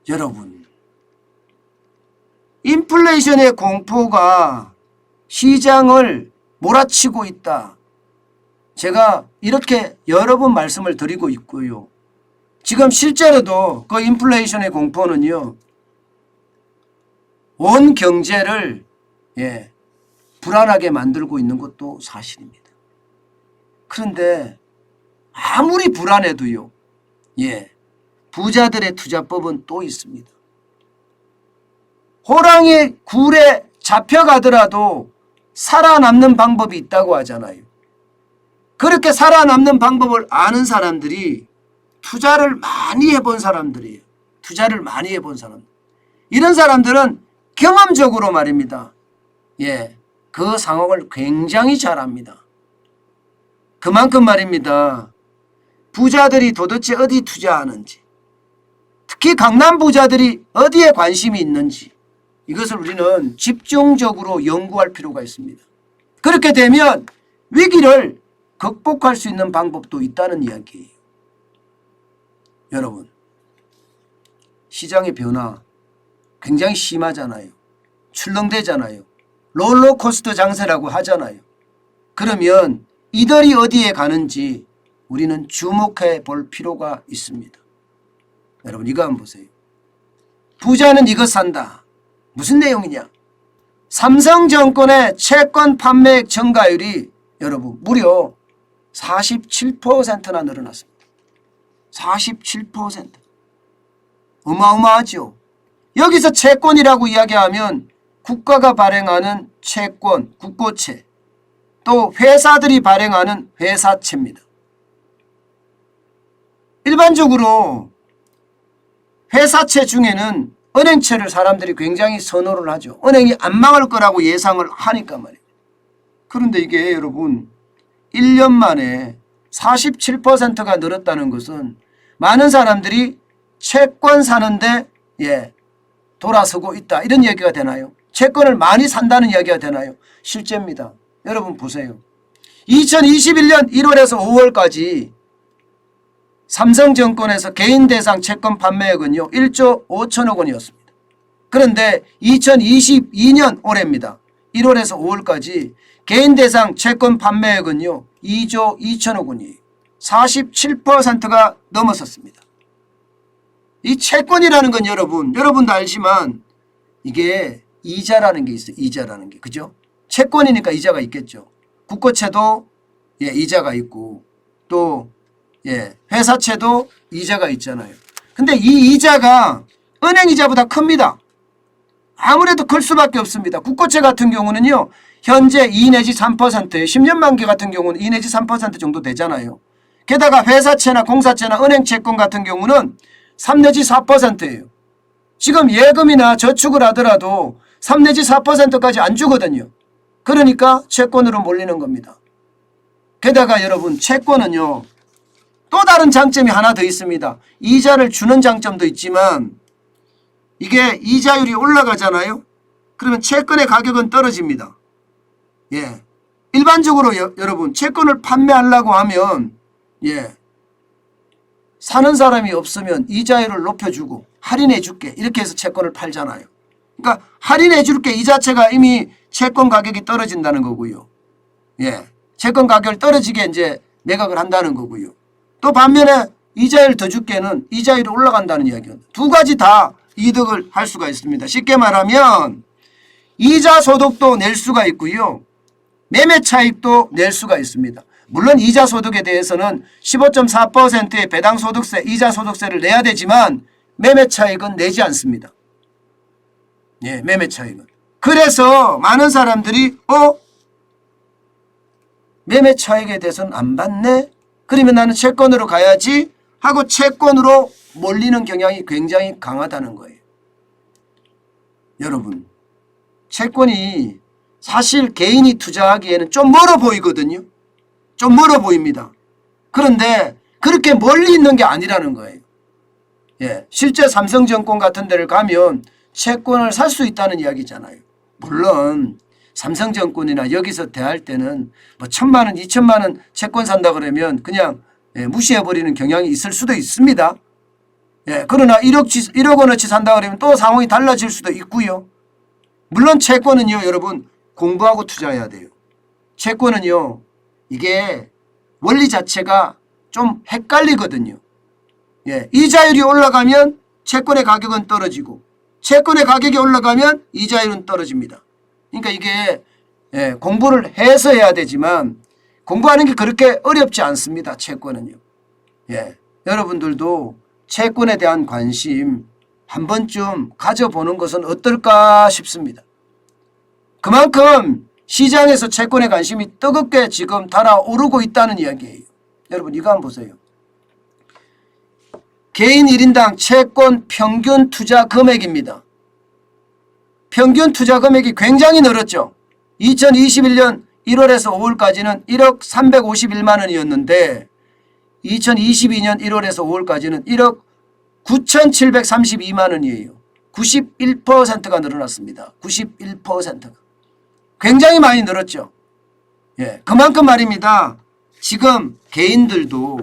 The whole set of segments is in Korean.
여러분, 인플레이션의 공포가 시장을 몰아치고 있다. 제가 이렇게 여러 번 말씀을 드리고 있고요. 지금 실제로도 그 인플레이션의 공포는요, 온 경제를 불안하게 만들고 있는 것도 사실입니다. 그런데 아무리 불안해도요, 부자들의 투자법은 또 있습니다. 호랑이 굴에 잡혀가더라도 살아남는 방법이 있다고 하잖아요. 그렇게 살아남는 방법을 아는 사람들이 투자를 많이 해본 사람들이에요. 투자를 많이 해본 사람들. 이런 사람들은 경험적으로 말입니다. 그 상황을 굉장히 잘 압니다. 그만큼 말입니다. 부자들이 도대체 어디 투자하는지, 특히 강남 부자들이 어디에 관심이 있는지, 이것을 우리는 집중적으로 연구할 필요가 있습니다. 그렇게 되면 위기를 극복할 수 있는 방법도 있다는 이야기예요. 여러분, 시장의 변화 굉장히 심하잖아요. 출렁대잖아요. 롤러코스터 장세라고 하잖아요. 그러면 이들이 어디에 가는지 우리는 주목해 볼 필요가 있습니다. 여러분, 이거 한번 보세요. 부자는 이거 산다. 무슨 내용이냐? 삼성증권의 채권 판매액 증가율이 여러분 무려 47%나 늘어났습니다. 47%. 어마어마하죠. 여기서 채권이라고 이야기하면 국가가 발행하는 채권, 국고채, 또 회사들이 발행하는 회사채입니다. 일반적으로 회사채 중에는 은행채를 사람들이 굉장히 선호를 하죠. 은행이 안 망할 거라고 예상을 하니까 말이에요. 그런데 이게 여러분 1년 만에 47%가 늘었다는 것은 많은 사람들이 채권 사는데 돌아서고 있다, 이런 얘기가 되나요? 채권을 많이 산다는 이야기가 되나요? 실제입니다. 여러분 보세요. 2021년 1월에서 5월까지 삼성증권에서 개인 대상 채권 판매액은요 1조 5천억 원이었습니다. 그런데 2022년 올해입니다. 1월에서 5월까지 개인 대상 채권 판매액은요 2조 2천억 원이에요. 47%가 넘어섰습니다. 이 채권이라는 건 여러분도 알지만 이게 이자라는 게 있어요. 이자라는 게. 그죠? 채권이니까 이자가 있겠죠. 국고채도 이자가 있고 또 회사채도 이자가 있잖아요. 근데 이 이자가 은행 이자보다 큽니다. 아무래도 클 수밖에 없습니다. 국고채 같은 경우는요. 현재 2 내지 3%예요. 10년 만기 같은 경우는 2 내지 3% 정도 되잖아요. 게다가 회사채나 공사채나 은행채권 같은 경우는 3 내지 4%예요. 지금 예금이나 저축을 하더라도 3 내지 4%까지 안 주거든요. 그러니까 채권으로 몰리는 겁니다. 게다가 여러분 채권은요. 또 다른 장점이 하나 더 있습니다. 이자를 주는 장점도 있지만 이게 이자율이 올라가잖아요. 그러면 채권의 가격은 떨어집니다. 일반적으로 여러분 채권을 판매하려고 하면 사는 사람이 없으면 이자율을 높여주고 할인해 줄게 이렇게 해서 채권을 팔잖아요. 그러니까 할인해 줄게 이 자체가 이미 채권 가격이 떨어진다는 거고요. 채권 가격을 떨어지게 이제 매각을 한다는 거고요. 또 반면에 이자율 더 줄게는 이자율이 올라간다는 이야기입니다. 두 가지 다 이득을 할 수가 있습니다. 쉽게 말하면 이자 소득도 낼 수가 있고요. 매매 차익도 낼 수가 있습니다. 물론 이자 소득에 대해서는 15.4%의 배당 소득세, 이자 소득세를 내야 되지만 매매 차익은 내지 않습니다. 매매 차익은. 그래서 많은 사람들이 매매 차익에 대해서는 안 받네? 그러면 나는 채권으로 가야지 하고 채권으로 몰리는 경향이 굉장히 강하다는 거예요. 여러분, 채권이 사실 개인이 투자하기에는 좀 멀어 보이거든요. 좀 멀어 보입니다. 그런데 그렇게 멀리 있는 게 아니라는 거예요. 실제 삼성증권 같은 데를 가면 채권을 살 수 있다는 이야기잖아요. 물론 삼성증권이나 여기서 대할 때는 뭐 1,000만 원, 2,000만 원 채권 산다 그러면 그냥 무시해버리는 경향이 있을 수도 있습니다. 예, 그러나 1억 원어치 산다 그러면 또 상황이 달라질 수도 있고요. 물론 채권은요, 여러분 공부하고 투자해야 돼요. 채권은요, 이게 원리 자체가 좀 헷갈리거든요. 예, 이자율이 올라가면 채권의 가격은 떨어지고 채권의 가격이 올라가면 이자율은 떨어집니다. 그러니까 이게 예, 공부를 해서 해야 되지만 공부하는 게 그렇게 어렵지 않습니다. 채권은요. 예, 여러분들도 채권에 대한 관심 한 번쯤 가져보는 것은 어떨까 싶습니다. 그만큼 시장에서 채권의 관심이 뜨겁게 지금 달아오르고 있다는 이야기예요. 여러분 이거 한번 보세요. 개인 1인당 채권 평균 투자 금액입니다. 평균 투자 금액이 굉장히 늘었죠. 2021년 1월에서 5월까지는 1억 351만 원이었는데 2022년 1월에서 5월까지는 1억 9,732만 원이에요. 91%가 늘어났습니다. 91%가. 굉장히 많이 늘었죠. 예, 그만큼 말입니다. 지금 개인들도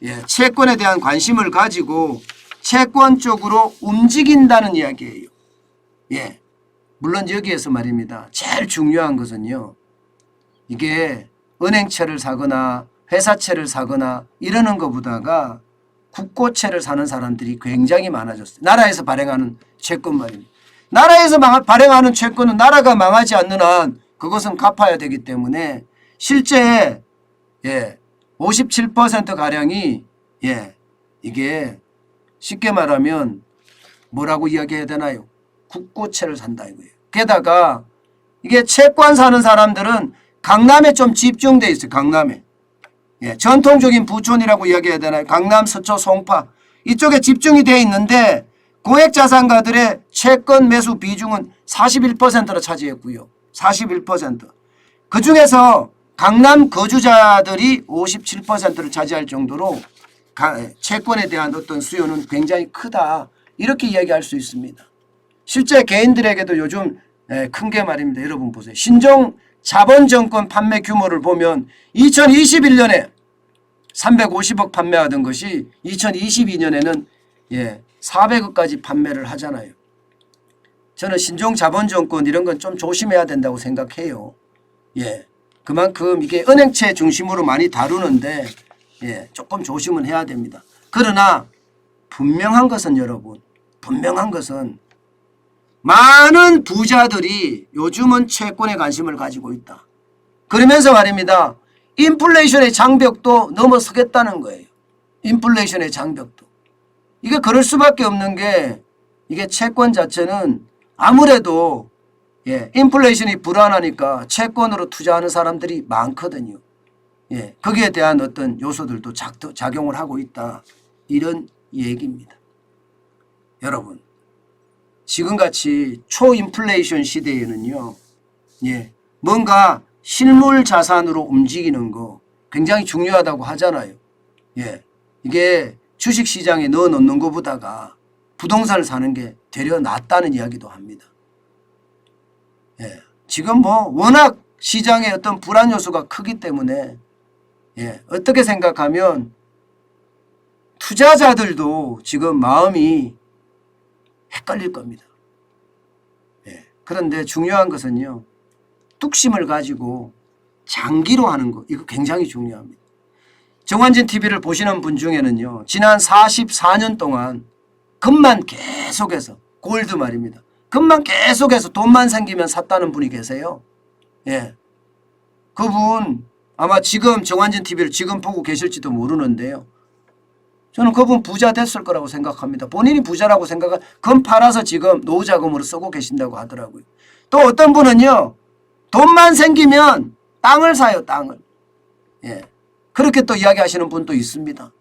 예, 채권에 대한 관심을 가지고 채권 쪽으로 움직인다는 이야기예요. 예, 물론 여기에서 말입니다. 제일 중요한 것은요. 이게 은행채를 사거나 회사채를 사거나 이러는 것보다가 국고채를 사는 사람들이 굉장히 많아졌어요. 나라에서 발행하는 채권 말입니다. 나라에서 발행하는 채권은 나라가 망하지 않는 한 그것은 갚아야 되기 때문에 실제 예, 57%가량이 예, 이게 쉽게 말하면 뭐라고 이야기해야 되나요? 국고채를 산다 이거예요. 게다가 이게 채권 사는 사람들은 강남에 좀 집중돼 있어요. 강남에. 예, 전통적인 부촌이라고 이야기해야 되나요? 강남, 서초, 송파 이쪽에 집중이 되어 있는데 고액자산가들의 채권 매수 비중은 41%를 차지했고요. 41%. 그중에서 강남 거주자들이 57%를 차지할 정도로 채권에 대한 어떤 수요는 굉장히 크다. 이렇게 이야기할 수 있습니다. 실제 개인들에게도 요즘 큰 게 말입니다. 여러분 보세요. 신종 자본증권 판매 규모를 보면 2021년에 350억 판매하던 것이 2022년에는 예, 400억까지 판매를 하잖아요. 저는 신종 자본증권 이런 건 좀 조심해야 된다고 생각해요. 예, 그만큼 이게 은행채 중심으로 많이 다루는데 예, 조금 조심은 해야 됩니다. 그러나 분명한 것은 여러분, 분명한 것은 많은 부자들이 요즘은 채권에 관심을 가지고 있다. 그러면서 말입니다. 인플레이션의 장벽도 넘어서겠다는 거예요. 인플레이션의 장벽도. 이게 그럴 수밖에 없는 게 이게 채권 자체는 아무래도 예, 인플레이션이 불안하니까 채권으로 투자하는 사람들이 많거든요. 예, 거기에 대한 어떤 요소들도 작용을 하고 있다. 이런 얘기입니다. 여러분, 지금같이 초인플레이션 시대에는요. 예, 뭔가 실물 자산으로 움직이는 거 굉장히 중요하다고 하잖아요. 예, 이게 주식시장에 넣어놓는 것보다가 부동산을 사는 게 되려 낫다는 이야기도 합니다. 예, 지금 뭐 워낙 시장에 어떤 불안 요소가 크기 때문에 예, 어떻게 생각하면 투자자들도 지금 마음이 헷갈릴 겁니다. 예, 그런데 중요한 것은요. 뚝심을 가지고 장기로 하는 거 이거 굉장히 중요합니다. 정환진 TV를 보시는 분 중에는요. 지난 44년 동안 금만 계속해서 골드 말입니다. 금만 계속해서 돈만 생기면 샀다는 분이 계세요. 예, 그분 아마 지금 정환진 TV를 지금 보고 계실지도 모르는데요. 저는 그분 부자 됐을 거라고 생각합니다. 본인이 부자라고 생각하 금 팔아서 지금 노후자금으로 쓰고 계신다고 하더라고요. 또 어떤 분은요. 돈만 생기면 땅을 사요. 땅을. 예, 그렇게 또 이야기하시는 분도 있습니다.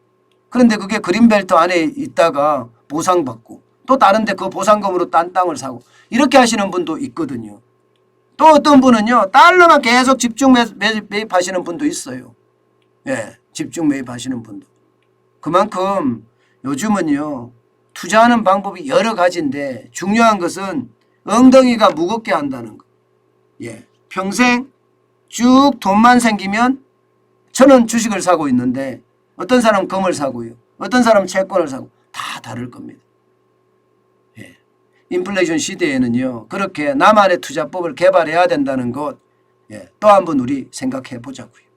그런데 그게 그린벨트 안에 있다가 보상받고 또 다른 데 그 보상금으로 딴 땅을 사고 이렇게 하시는 분도 있거든요. 또 어떤 분은요. 달러만 계속 집중 매입하시는 분도 있어요. 예, 집중 매입하시는 분도. 그만큼 요즘은요. 투자하는 방법이 여러 가지인데 중요한 것은 엉덩이가 무겁게 한다는 거. 예, 평생 쭉 돈만 생기면 저는 주식을 사고 있는데 어떤 사람은 금을 사고요. 어떤 사람은 채권을 사고 다 다 다를 겁니다. 예. 인플레이션 시대에는요. 그렇게 나만의 투자법을 개발해야 된다는 것 또 한번 우리 생각해 보자고요.